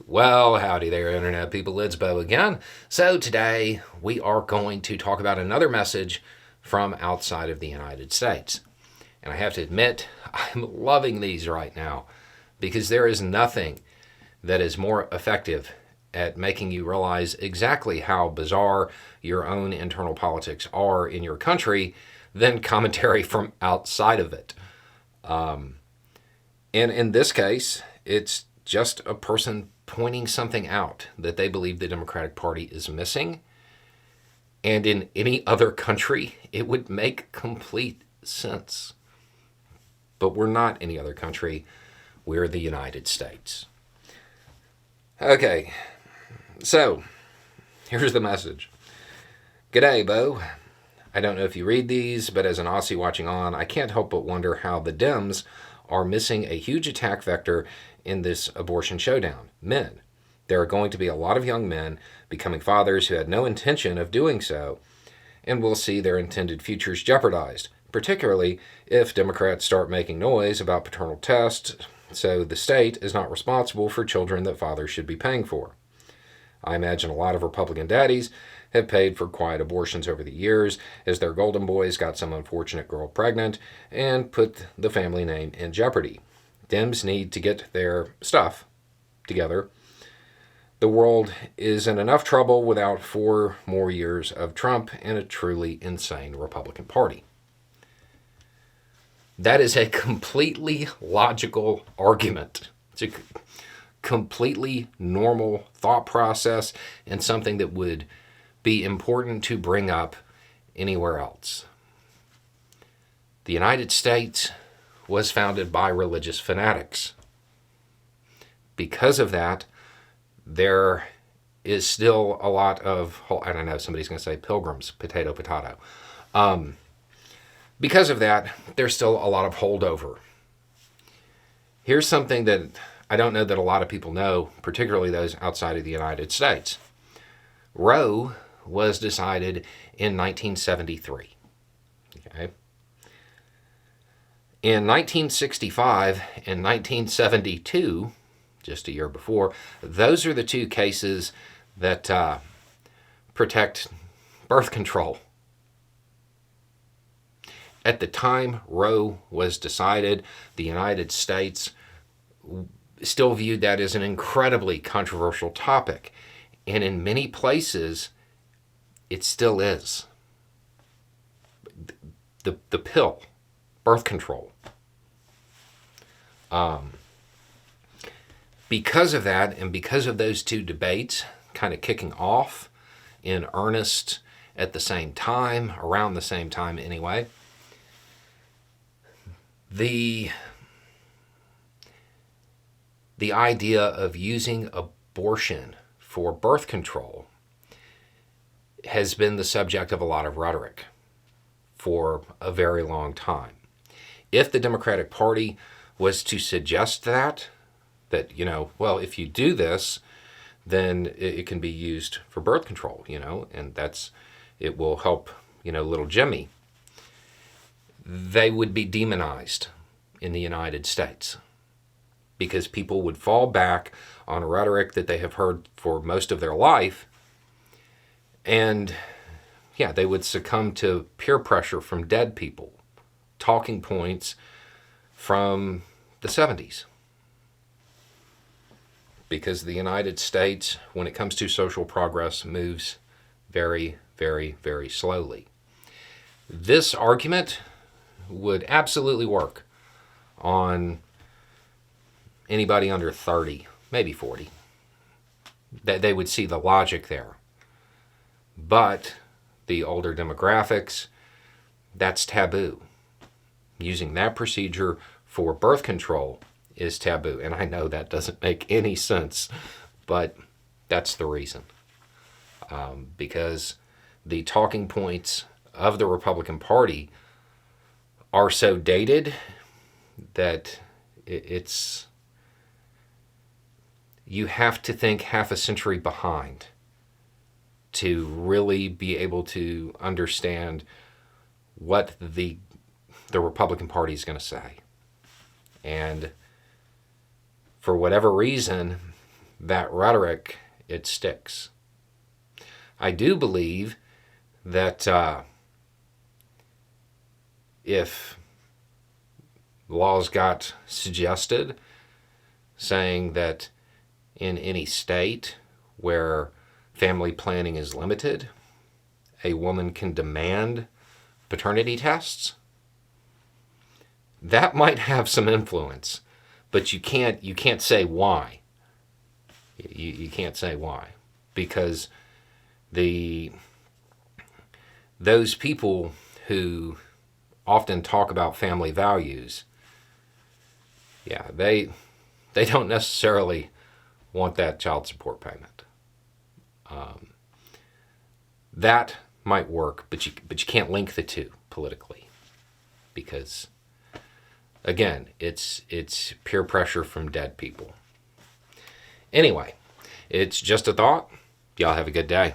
Well, howdy there, Internet people. It's Bo again. So, today we are going to talk about another message from outside of the United States. And I have to admit, I'm loving these right now because there is nothing that is more effective at making you realize exactly how bizarre your own internal politics are in your country than commentary from outside of it. And in this case, it's just a person pointing something out that they believe the Democratic Party is missing. And in any other country, it would make complete sense. But we're not any other country. We're the United States. Okay, so here's the message. G'day, Bo. I don't know if you read these, but as an Aussie watching on, I can't help but wonder how the Dems are missing a huge attack vector in this abortion showdown. Men. There are going to be a lot of young men becoming fathers who had no intention of doing so, and will see their intended futures jeopardized, particularly if Democrats start making noise about paternal tests, so the state is not responsible for children that fathers should be paying for. I imagine a lot of Republican daddies have paid for quiet abortions over the years as their golden boys got some unfortunate girl pregnant and put the family name in jeopardy. Dems need to get their stuff together. The world is in enough trouble without 4 more years of Trump and a truly insane Republican Party. That is a completely logical argument. It's a completely normal thought process and something that would be important to bring up anywhere else. The United States was founded by religious fanatics. Because of that, there is still a lot of, I don't know, somebody's going to say pilgrims, potato, potato. Because of that, there's still a lot of holdover. Here's something that I don't know that a lot of people know, particularly those outside of the United States. Roe was decided in 1973. Okay. In 1965 and 1972, just a year before, those are the 2 cases that protect birth control. At the time Roe was decided, the United States still viewed that as an incredibly controversial topic. And in many places, it still is. The pill, birth control. Because of that, and because of those 2 debates kind of kicking off in earnest at the same time, around the same time anyway, the idea of using abortion for birth control has been the subject of a lot of rhetoric for a very long time. If the Democratic Party was to suggest that, well, if you do this, then it can be used for birth control, and it will help, little Jimmy, they would be demonized in the United States because people would fall back on rhetoric that they have heard for most of their life, and they would succumb to peer pressure from dead people, talking points from the 70s. Because the United States, when it comes to social progress, moves very, very, very slowly. This argument would absolutely work on anybody under 30, maybe 40. That they would see the logic there. But the older demographics, that's taboo. Using that procedure for birth control is taboo. And I know that doesn't make any sense, but that's the reason. Because the talking points of the Republican Party are so dated that it's you have to think half a century behind to really be able to understand what the Republican Party is going to say. And for whatever reason, that rhetoric, it sticks. I do believe that if laws got suggested saying that in any state where family planning is limited, a woman can demand paternity tests, that might have some influence, but you can't say why. You can't say why, because those people who often talk about family values, they don't necessarily want that child support payment. That might work, but you can't link the two politically, because again, it's peer pressure from dead people. Anyway, it's just a thought. Y'all have a good day.